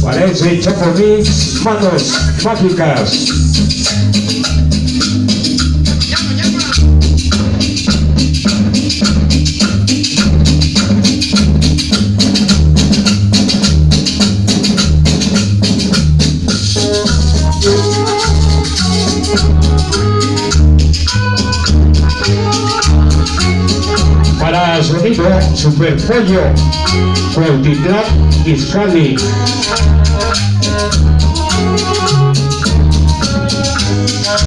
Parece Chapo Mix, manos mágicas. Para sonido Super Pollo, Cuautitlán, Izcalli.